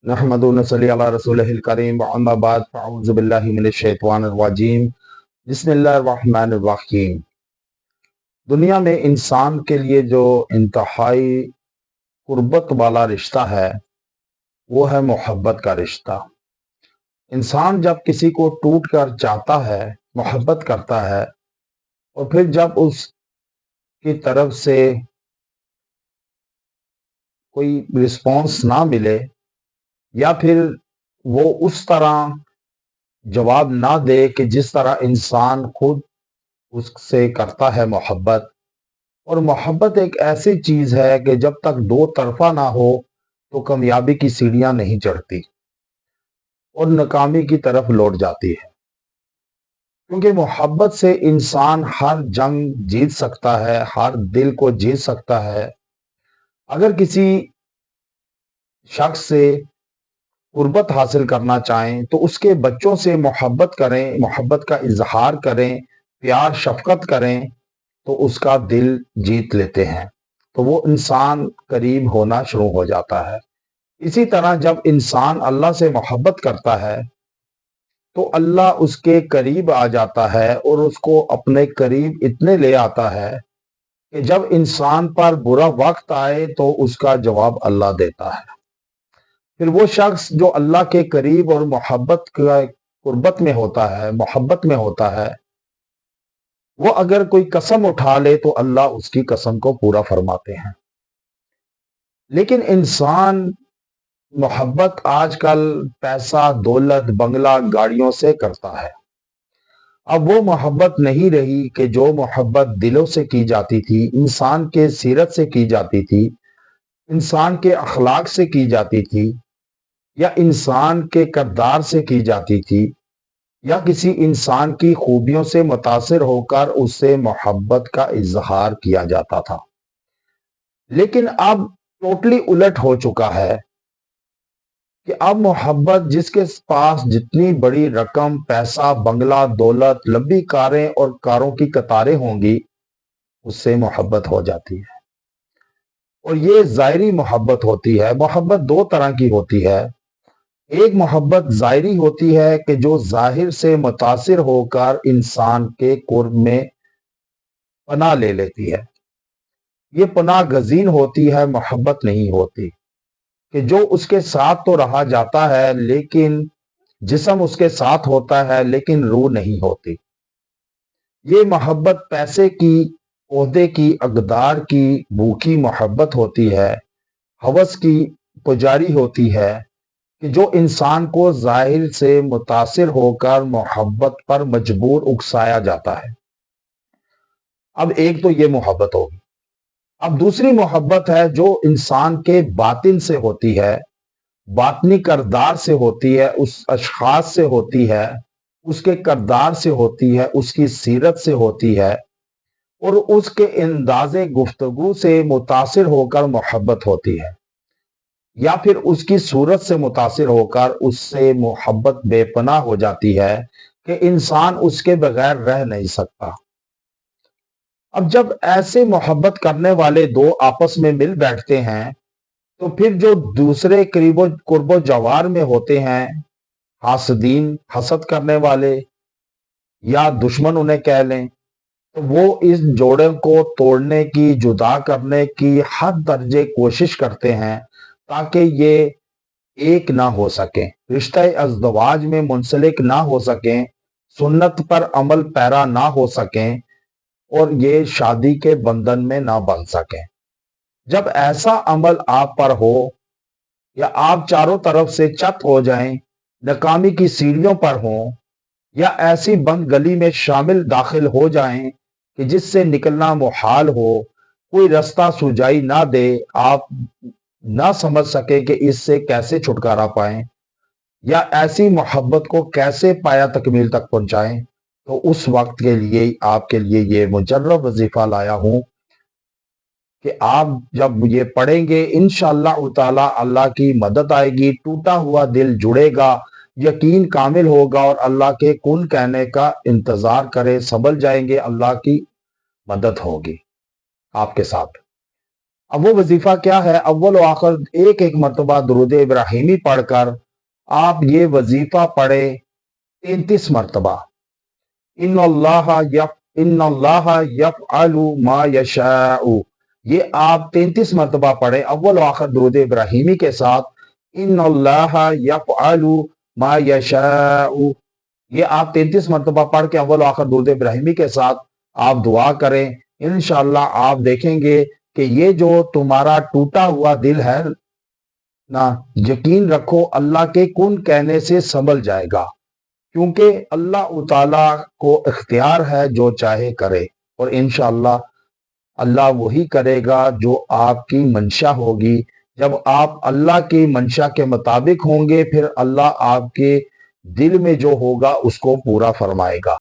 नहमदु व नसल्ली अला रसूलिहिल करीम व अम्मा बाद फ़अऊज़ु बिल्लाहि मिनश शैतानिर रजीम बिस्मिल्लाहिर रहमानिर रहीम। दुनिया में इंसान के लिए जो इंतहाई कुर्बत वाला रिश्ता है वो है मोहब्बत का रिश्ता। इंसान जब किसी को टूट कर चाहता है, मोहब्बत करता है, और फिर जब उसकी तरफ से कोई रिस्पॉन्स ना मिले या फिर वो उस तरह जवाब ना दे कि जिस तरह इंसान खुद उससे करता है मोहब्बत। और मोहब्बत एक ऐसी चीज है कि जब तक दो तरफा ना हो तो कामयाबी की सीढ़ियां नहीं चढ़ती और नाकामी की तरफ लौट जाती है, क्योंकि मोहब्बत से इंसान हर जंग जीत सकता है, हर दिल को जीत सकता है। अगर किसी शख्स से कुर्बत हासिल करना चाहें तो उसके बच्चों से मोहब्बत करें, मोहब्बत का इजहार करें, प्यार शफकत करें, तो उसका दिल जीत लेते हैं, तो वो इंसान करीब होना शुरू हो जाता है। इसी तरह जब इंसान अल्लाह से मोहब्बत करता है तो अल्लाह उसके करीब आ जाता है और उसको अपने करीब इतने ले आता है कि जब इंसान पर बुरा वक्त आए तो उसका जवाब अल्लाह देता है। फिर वो शख्स जो अल्लाह के करीब और मोहब्बत का कुर्बत में होता है, मोहब्बत में होता है, वो अगर कोई कसम उठा ले तो अल्लाह उसकी कसम को पूरा फरमाते हैं। लेकिन इंसान मोहब्बत आजकल पैसा, दौलत, बंगला, गाड़ियों से करता है। अब वो मोहब्बत नहीं रही कि जो मोहब्बत दिलों से की जाती थी, इंसान के सीरत से की जाती थी, इंसान के अखलाक से की जाती थी, या इंसान के किरदार से की जाती थी, या किसी इंसान की खूबियों से मुतासिर होकर उससे मोहब्बत का इजहार किया जाता था। लेकिन अब टोटली उलट हो चुका है कि अब मोहब्बत जिसके पास जितनी बड़ी रकम, पैसा, बंगला, दौलत, लंबी कारें और कारों की कतारें होंगी, उससे मोहब्बत हो जाती है। और ये ज़ाहिरी मोहब्बत होती है। मोहब्बत दो तरह की होती है। एक मोहब्बत ज़ाहिरी होती है कि जो ज़ाहिर से मुतासिर होकर इंसान के कुर्ब में पनाह ले लेती है। ये पनाह गज़ीन होती है, मोहब्बत नहीं होती। कि जो उसके साथ तो रहा जाता है, लेकिन जिस्म उसके साथ होता है लेकिन रूह नहीं होती। ये मोहब्बत पैसे की, ओहदे की, अक़दार की भूखी मोहब्बत होती है, हवस की पुजारी होती है, कि जो इंसान को ज़ाहिर से मुतासिर होकर मोहब्बत पर मजबूर उकसाया जाता है। अब एक तो ये मोहब्बत होगी। अब दूसरी मोहब्बत है जो इंसान के बातिन से होती है, बातनी करदार से होती है, उस अशखास से होती है, उसके करदार से होती है, उसकी सीरत से होती है, और उसके अंदाज़े गुफ्तगू से मुतासिर होकर मोहब्बत होती है, या फिर उसकी सूरत से मुतासिर होकर उससे मोहब्बत बेपनाह हो जाती है कि इंसान उसके बगैर रह नहीं सकता। अब जब ऐसे मोहब्बत करने वाले दो आपस में मिल बैठते हैं तो फिर जो दूसरे करीबो कुर्बो जवार में होते हैं, हासदीन, हसद करने वाले, या दुश्मन उन्हें कह लें, तो वो इस जोड़े को तोड़ने की, जुदा करने की हर दर्जे कोशिश करते हैं ताकि ये एक ना हो सके, रिश्ते अज़दवाज में मुंसलिक ना हो सकें, सुन्नत पर अमल पैरा ना हो सकें, और ये शादी के बंधन में ना बन सकें। जब ऐसा अमल आप पर हो, या आप चारों तरफ से चत हो जाएं, नाकामी की सीढ़ियों पर हों, या ऐसी बंद गली में शामिल दाखिल हो जाएं कि जिससे निकलना मुहाल हो, कोई रास्ता सुझाई ना दे, आप ना समझ सके कि इससे कैसे छुटकारा पाएं, या ऐसी मोहब्बत को कैसे पाया तकमील तक पहुंचाएं, तो उस वक्त के लिए आपके लिए ये मुजर्रब वजीफा लाया हूं कि आप जब ये पढ़ेंगे इंशाअल्लाह ताला अल्लाह की मदद आएगी, टूटा हुआ दिल जुड़ेगा, यकीन कामिल होगा, और अल्लाह के कुन कहने का इंतजार करे, संभल जाएंगे, अल्लाह की मदद होगी आपके साथ। اب وہ وظیفہ کیا ہے؟ اول و آخر ایک ایک مرتبہ درود ابراہیمی پڑھ کر آپ یہ وظیفہ پڑھے 33 مرتبہ، ان اللہ یفعل ما یشاء، یہ آپ 33 مرتبہ پڑھیں اول و آخر درود ابراہیمی کے ساتھ، ان اللہ یفعل ما یشاء، یہ آپ 33 مرتبہ پڑھ کے اول و آخر درود ابراہیمی کے ساتھ آپ دعا کریں۔ انشاءاللہ آپ دیکھیں گے کہ یہ جو تمہارا ٹوٹا ہوا دل ہے نا، یقین رکھو اللہ کے کن کہنے سے سنبھل جائے گا، کیونکہ اللہ تعالیٰ کو اختیار ہے جو چاہے کرے، اور انشاءاللہ اللہ وہی کرے گا جو آپ کی منشا ہوگی۔ جب آپ اللہ کی منشا کے مطابق ہوں گے، پھر اللہ آپ کے دل میں جو ہوگا اس کو پورا فرمائے گا۔